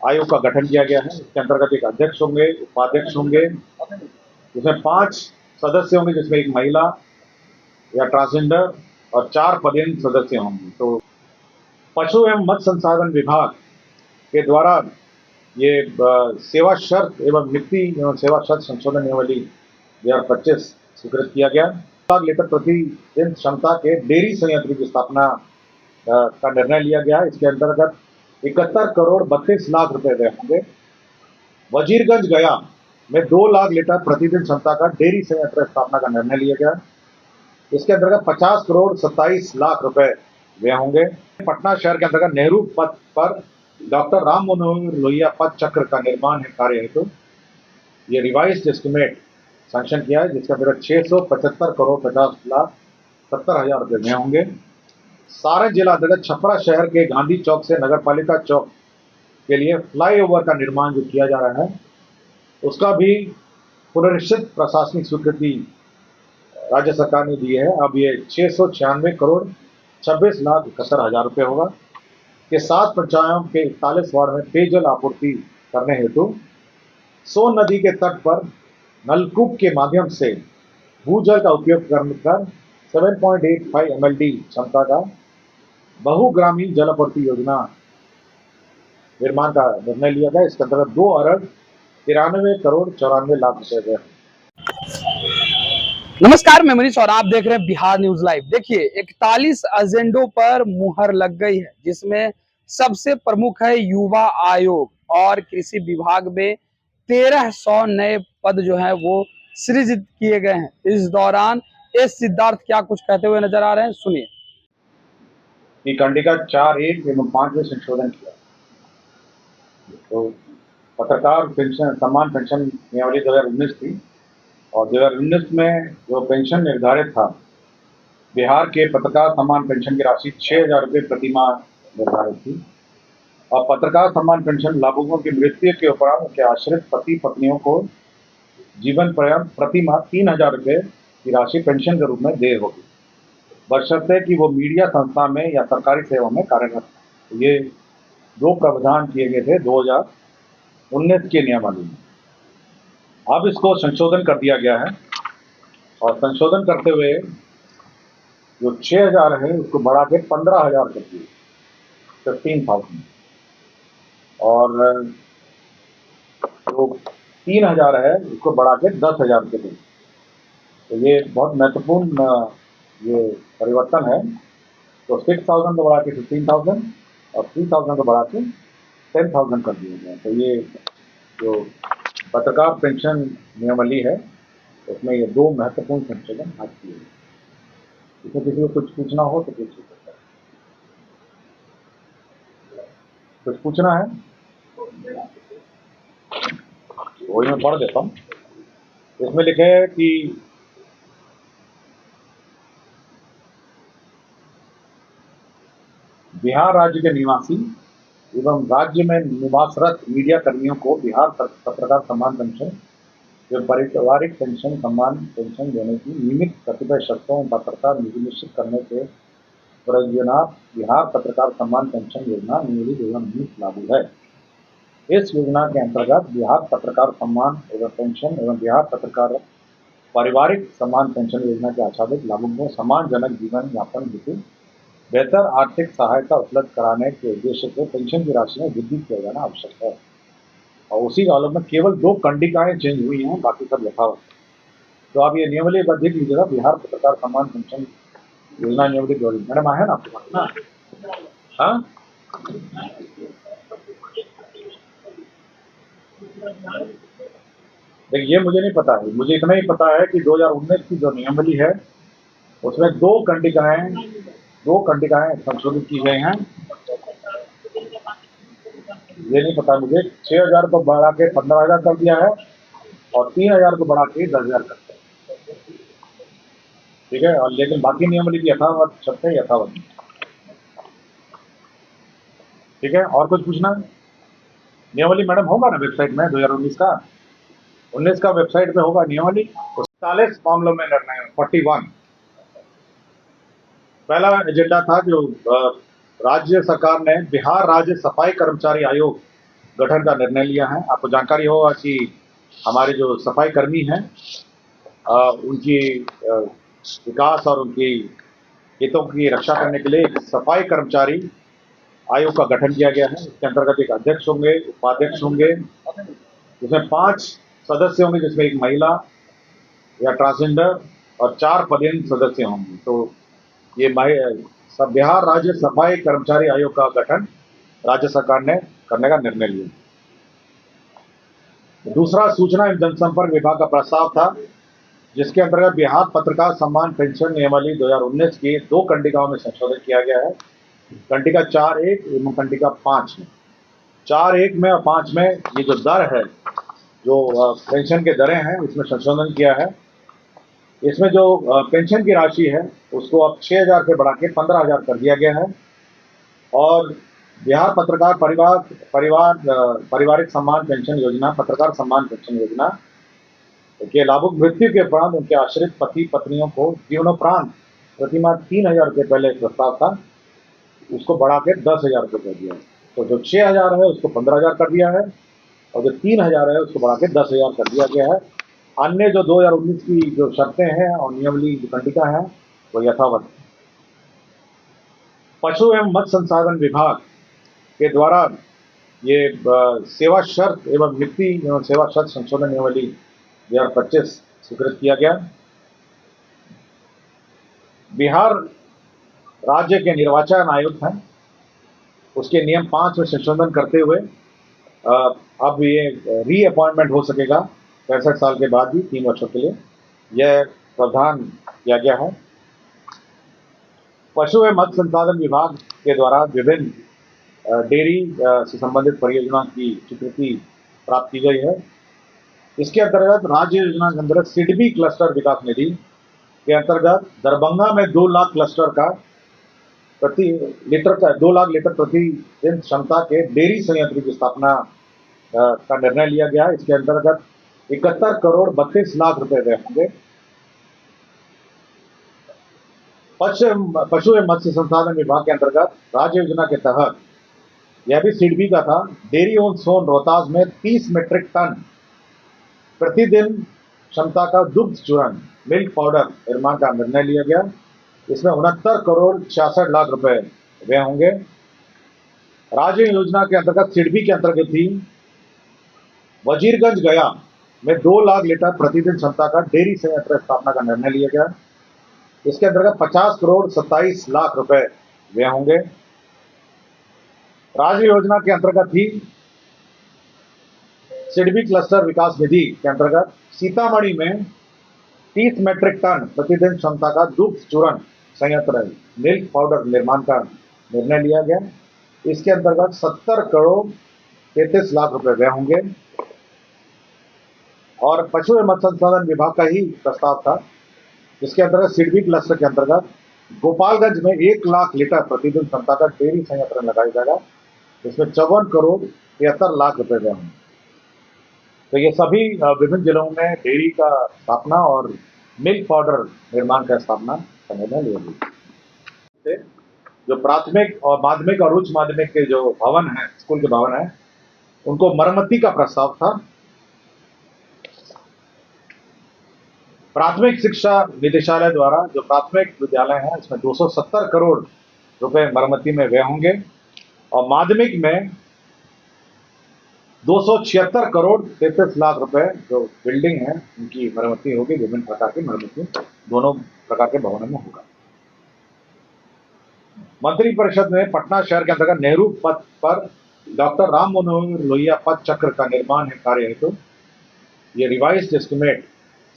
आयोग का गठन किया गया है। इसके अंतर्गत एक अध्यक्ष होंगे, उपाध्यक्ष होंगे, जिसमें 5 सदस्य होंगे, जिसमें एक महिला या ट्रांसजेंडर और 4 पदेन सदस्य होंगे। तो पशु एवं मत्स्य संसाधन विभाग के द्वारा ये सेवा शर्त एवं नियुक्ति एवं सेवा शर्त संशोधन नियमावली 2025 स्वीकृत किया गया। 1 लीटर प्रतिदिन क्षमता के डेयरी संयंत्र की स्थापना का निर्णय लिया गया। इसके अंतर्गत 71 करोड़ 32 लाख रुपए व्यय होंगे। वजीरगंज गया में 2 लाख लीटर प्रतिदिन क्षमता का डेयरी संयंत्र स्थापना का निर्णय लिया गया। इसके अंतर्गत 50 करोड़ 27 लाख रुपए व्यय होंगे। पटना शहर के अंतर्गत नेहरू पथ पर डॉक्टर राम मनोहर लोहिया पथ चक्र का निर्माण है कार्य हेतु ये रिवाइज्ड एस्टिमेट सैंक्शन किया है, जिसका अंतर्गत 675 करोड़ 50 लाख 70 हजार रुपए व्यय होंगे। सारण जिला अंतर्गत छपरा शहर के गांधी चौक से नगरपालिका चौक के लिए फ्लाईओवर का निर्माण जो किया जा रहा है, उसका भी पुनरीक्षित प्रशासनिक स्वीकृति राज्य सरकार ने दी है। अब ये 696 करोड़ 26 लाख 71 हजार रुपए होगा। के 7 पंचायतों के 41 वार्ड में पेयजल आपूर्ति करने हेतु सोन नदी के तट पर नलकूप के माध्यम से भूजल का उपयोग कर 7.85 MLD क्षमता का बहुग्रामीण जल आपूर्ति योजना निर्माण का निर्णय लिया गया। इसके अंतर्गत 2 अरब 93 करोड़ 94 लाख रुपए। नमस्कार, मैं मनीष और आप देख रहे हैं बिहार न्यूज लाइव। देखिए, 41 एजेंडों पर मुहर लग गई है, जिसमें सबसे प्रमुख है युवा आयोग और कृषि विभाग में 1300 नए पद जो है वो सृजित किए गए हैं। इस दौरान एस सिद्धार्थ क्या कुछ कहते हुए नजर आ रहे हैं, सुनिए। खंडिका 4(1) एवं 5 में संशोधन किया। तो पत्रकार पेंशन सम्मान पेंशन नियमावली 2019 थी और 2019 में जो पेंशन निर्धारित था, बिहार के पत्रकार सम्मान पेंशन की राशि 6,000 रुपये प्रति माह निर्धारित थी और पत्रकार सम्मान पेंशन लाभुकों की मृत्यु के उपरांत उनके आश्रित पति पत्नियों को जीवन पर्यंत प्रति माह 3,000 रुपये की राशि पेंशन के रूप में देय होगी, बशर्ते कि वो मीडिया संस्था में या सरकारी सेवा में कार्यरत है। ये 2 प्रावधान किए गए थे 2019 के नियमावली में। अब इसको संशोधन कर दिया गया है और संशोधन करते हुए जो 6,000 है उसको बढ़ा के 15,000 कर दिए, 15,000, और जो 3,000 है उसको बढ़ा के 10,000 रुपये दें। तो ये बहुत महत्वपूर्ण ये परिवर्तन है। तो 6,000 को बढ़ा के 15,000 और 3,000 को बढ़ा के 10,000 कर दिया गया। तो ये जो पत्रकार पेंशन नियमावली है उसमें ये 2 महत्वपूर्ण संशोधन आज किए गए। इसमें किसी को कुछ पूछना हो तो पूछ सकते हैं। कुछ पूछना है वही मैं पढ़ देता हूँ। इसमें लिखे है कि बिहार राज्य के निवासी एवं राज्य में निवासरत मीडिया कर्मियों को बिहार पत्रकार सम्मान पेंशन जो पारिवारिक पेंशन सम्मान पेंशन देने की नियमित कतिपय शर्तों और पात्रता निश्चित करने के प्रयोजनार्थ बिहार पत्रकार सम्मान पेंशन योजना नियमित 2019 लागू है। इस योजना के अंतर्गत बिहार पत्रकार सम्मान एवं पेंशन एवं बिहार पत्रकार पारिवारिक सम्मान पेंशन योजना के आच्छादित लाभुकों को सम्मानजनक जीवन यापन हेतु बेहतर आर्थिक सहायता उपलब्ध कराने के उद्देश्य से पेंशन की राशि में वृद्धि किया जाना आवश्यक है। और उसी आलोक में केवल 2 कंडिकाएं चेंज हुई हैं, बाकी सब यथावत। तो आप ये नियमावली एक बार देख लीजिएगा, बिहार पत्रकार सम्मान पेंशन योजना नियमावली 2019। मैडम है ना आपके पास ना? हाँ, देखिए ये मुझे नहीं पता है, मुझे इतना ही पता है कि 2019 की जो नियमावली है उसमें 2 कंडिकाएं संशोधित की गई हैं। ये नहीं पता मुझे। 6,000 को बढ़ा के 15,000 कर दिया है और 3,000 को बढ़ा के 10,000 कर दिया, ठीक है। और लेकिन बाकी नियमावली की यथावत शर्तें यथावत, ठीक है। और कुछ पूछना है? नियमावली मैडम होगा ना वेबसाइट में 2019 का 19 का वेबसाइट पे होगा नियमावली। 40 मामलों में निर्णय 41। पहला एजेंडा था जो राज्य सरकार ने बिहार राज्य सफाई कर्मचारी आयोग गठन का निर्णय लिया है। आपको जानकारी होगा कि हमारे जो सफाई कर्मी हैं उनकी विकास और उनकी हितों की रक्षा करने के लिए एक सफाई कर्मचारी आयोग का गठन किया गया है। इसके अंतर्गत एक अध्यक्ष होंगे, उपाध्यक्ष होंगे, जिसमें 5 सदस्य होंगे, जिसमें एक महिला या ट्रांसजेंडर और 4 पदेन सदस्य होंगे। तो ये बिहार राज्य सफाई कर्मचारी आयोग का गठन राज्य सरकार ने करने का निर्णय लिया। दूसरा, सूचना एवं जनसंपर्क विभाग का प्रस्ताव था, जिसके अंतर्गत बिहार पत्रकार सम्मान पेंशन नियमावली 2019 की 2 कंडिकाओं में संशोधन किया गया है। कंडिका 4.1 एवं कंडिका 5 में 4.1 में और 5 में ये जो दर है, जो पेंशन के दरें हैं, इसमें संशोधन किया है। इसमें जो पेंशन की राशि है उसको अब 6,000 से बढ़ा के 15,000 कर दिया गया है। और बिहार पत्रकार पारिवारिक सम्मान पेंशन योजना, पत्रकार सम्मान पेंशन योजना के लाभुक मृत्यु के उपरांत उनके आश्रित पति पत्नियों को जीवनोपरांत प्रतिमाह 3,000 रुपये पहले प्रस्ताव था, उसको बढ़ा के 10,000 रुपये कर दिया है। तो जो 6,000 है उसको 15,000 कर दिया है और जो 3,000 है उसको बढ़ा के 10,000 कर दिया गया है। अन्य जो 2019 की जो शर्तें हैं और नियमावली जो कंडिका है वो यथावत है। पशु एवं मत्स्य संसाधन विभाग के द्वारा ये सेवा शर्त एवं नियुक्ति एवं सेवा शर्त संशोधन नियमावली 2025 स्वीकृत किया गया। बिहार राज्य के निर्वाचन आयुक्त हैं, उसके नियम 5 में संशोधन करते हुए अब ये रीअपॉइंटमेंट हो सकेगा 65 साल के बाद भी 3 वर्षों के लिए, यह प्रावधान किया गया है। पशु एवं मत्स्य संसाधन विभाग के द्वारा विभिन्न डेयरी से संबंधित परियोजना की स्वीकृति प्राप्त की गई है। इसके अंतर्गत राज्य योजना के अंतर्गत सिडबी क्लस्टर विकास निधि के अंतर्गत दरभंगा में 2 लाख क्लस्टर का 2 लाख लीटर प्रति दिन क्षमता के डेयरी संयंत्र की स्थापना का निर्णय लिया गया। इसके अंतर्गत 71 करोड़ 32 लाख रुपए व्यय होंगे। पशु एवं मत्स्य संसाधन विभाग के अंतर्गत राज्य योजना के तहत यह भी सिडबी का था, डेयरी ऑन सोन रोहतास में 30 मीट्रिक टन प्रतिदिन क्षमता का दुग्ध चूर्ण मिल्क पाउडर निर्माण का निर्णय लिया गया। इसमें 69 करोड़ 66 लाख रुपए व्यय होंगे। राज्य योजना के अंतर्गत सिडबी के अंतर्गत ही वजीरगंज गया में 2 लाख लीटर प्रतिदिन क्षमता का डेयरी संयंत्र स्थापना का निर्णय लिया गया। इसके अंतर्गत 50 करोड़ 27 लाख रुपए व्यय होंगे। राज्य योजना के अंतर्गत ही सिडबी क्लस्टर विकास निधि के अंतर्गत सीतामढ़ी में 30 मीट्रिक टन प्रतिदिन क्षमता का दुग्ध चूर्ण संयंत्र मिल्क पाउडर निर्माण का निर्णय लिया गया। इसके अंतर्गत 70 करोड़ 33 लाख रुपए व्यय होंगे। और पशु एवं मत्स्य संसाधन विभाग का ही प्रस्ताव था, जिसके अंतर्गत सिडबी क्लस्टर के अंतर्गत गोपालगंज में 1 लाख लीटर प्रतिदिन क्षमता का डेयरी संयंत्र लगाया जाएगा। इसमें 54 करोड़ 73 लाख रुपए व्यय होंगे। तो ये सभी विभिन्न जिलों में डेयरी का स्थापना और मिल्क पाउडर निर्माण का स्थापना का निर्णय लिया गया। जो प्राथमिक और माध्यमिक और उच्च माध्यमिक के जो भवन हैं, स्कूल के भवन हैं, उनको मरम्मती का प्रस्ताव था। प्राथमिक शिक्षा निदेशालय द्वारा जो प्राथमिक विद्यालय हैं, इसमें 270 करोड़ रुपए मरम्मती में व्यय होंगे और माध्यमिक में 276 करोड़ 33 लाख रुपए जो बिल्डिंग है उनकी मरम्मती होगी। विभिन्न प्रकार की मरम्मती दोनों प्रकार के भवनों में होगा। मंत्रिपरिषद ने पटना शहर के अंतर्गत नेहरू पथ पर डॉक्टर राम मनोहर लोहिया पथ चक्र का निर्माण कार्य हेतु ये रिवाइज्ड एस्टिमेट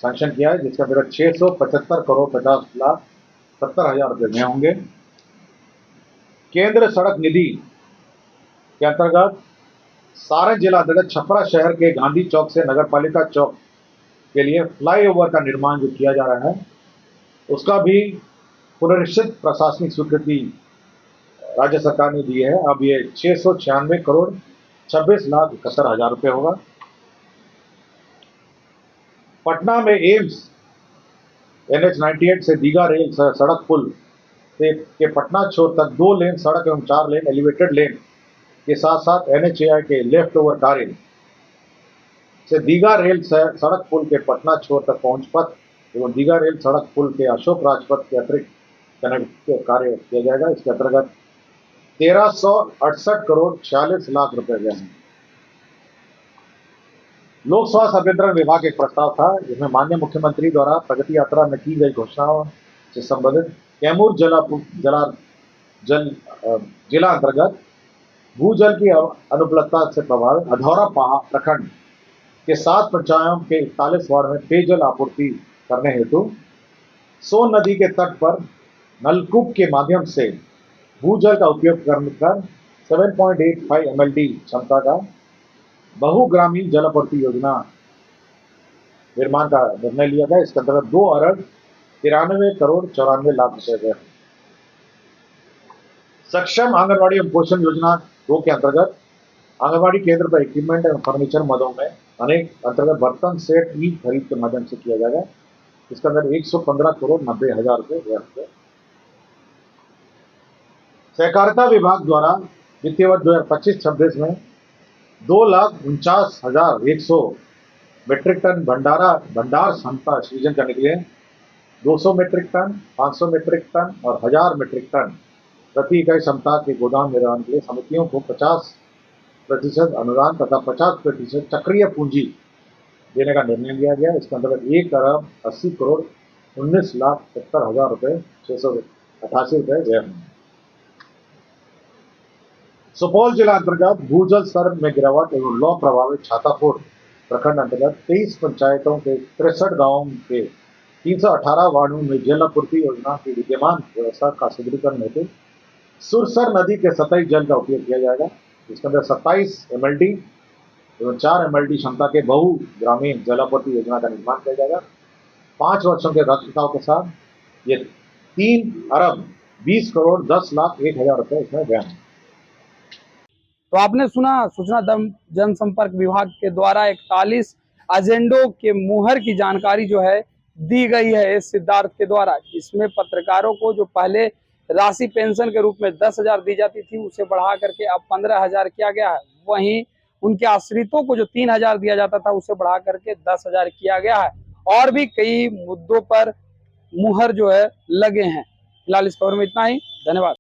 सैंक्शन किया है, जिसका अंतर्गत 675 करोड़ 50 लाख 70 हजार रुपये में होंगे। केंद्र सड़क निधि के अंतर्गत सारण जिला अंतर्गत छपरा शहर के गांधी चौक से नगरपालिका चौक के लिए फ्लाईओवर का निर्माण जो किया जा रहा है, उसका भी पुनरीक्षित प्रशासनिक स्वीकृति राज्य सरकार ने दी है। अब ये 696 करोड़ 26 लाख 71 हजार रुपये होगा। पटना में एम्स NH 98 से दीघा रेल सड़क पुल से के पटना छोर तक 2 लेन सड़क एवं 4 लेन एलिवेटेड लेन के साथ साथ NHAI के लेफ्ट ओवर कार्य से दीघा रेल सड़क पुल के पटना छोर तक पहुंच पथ एवं दीघा रेल सड़क पुल के अशोक राजपथ के अतिरिक्त कनेक्ट कार्य किया जाएगा। इसके अंतर्गत 1368 करोड़ 46 लाख रुपए गए हैं। लोक स्वास्थ्य अभियंत्रण विभाग एक प्रस्ताव था जिसमें माननीय मुख्यमंत्री द्वारा प्रगति यात्रा में की गई घोषणाओं से संबंधित कैमूर जिला अंतर्गत भूजल की अनुपलब्धता से प्रभावित अधौरा प्रखंड के 7 पंचायतों के 41 वार्ड में पेयजल आपूर्ति करने हेतु सोन नदी के तट पर नलकूप के माध्यम से भूजल का उपयोग कर 7.85 MLD क्षमता का बहुग्रामीण जलापूर्ति योजना निर्माण का निर्णय लिया गया। इसके अंतर्गत 2 अरब 93 करोड़ 94 लाख रुपए गए। सक्षम आंगनबाड़ी एवं पोषण योजना 2 के अंतर्गत आंगनबाड़ी केंद्र पर इक्विपमेंट एवं फर्नीचर मदों में अनेक अंतर्गत बर्तन सेट ई खरीद के माध्यम से किया जाएगा। इसके अंदर 115 करोड़ 90 हजार रुपए व्यय होंगे। सहकारिता विभाग द्वारा वित्तीय वर्ष 2025-26 में 2,49,100 मीट्रिक टन भंडार क्षमता सृजन करने के लिए 200 मीट्रिक टन, 500 मीट्रिक टन और 1000 मीट्रिक टन प्रति इकाई क्षमता के गोदाम निर्माण के लिए समितियों को 50% अनुदान तथा 50% चक्रीय पूंजी देने का निर्णय लिया गया। इसके अंतर्गत 1 अरब 80 करोड़ 19 लाख 70 हजार रुपए 688 रुपए व्यय होंगे। सुपौल जिला अंतर्गत भूजल स्तर में गिरावट एवं लौ प्रभावित छातापुर प्रखंड अंतर्गत 23 पंचायतों के 63 गांवों के 318 वार्डों में जल आपूर्ति योजना की विद्यमान व्यवस्था का सुदृढ़ीकरण हेतु सुरसर नदी के सतही जल का उपयोग किया जाएगा। इसके अंदर 27 MLD एवं 4 MLD क्षमता के बहु ग्रामीण जलापूर्ति योजना का निर्माण किया जाएगा। 5 वर्षों के रखरखाव के साथ ये 3 अरब 20 करोड़ 10 लाख 1 हजार रुपए इसमें व्यय हैं। तो आपने सुना सूचना जनसंपर्क विभाग के द्वारा 41 एजेंडों के मुहर की जानकारी जो है दी गई है इस सिद्धार्थ के द्वारा। इसमें पत्रकारों को जो पहले राशि पेंशन के रूप में 10,000 दी जाती थी उसे बढ़ा करके अब 15,000 किया गया है। वहीं उनके आश्रितों को जो 3,000 दिया जाता था उसे बढ़ा करके 10,000 किया गया है। और भी कई मुद्दों पर मुहर जो है लगे हैं। फिलहाल इस खबर में इतना ही। धन्यवाद।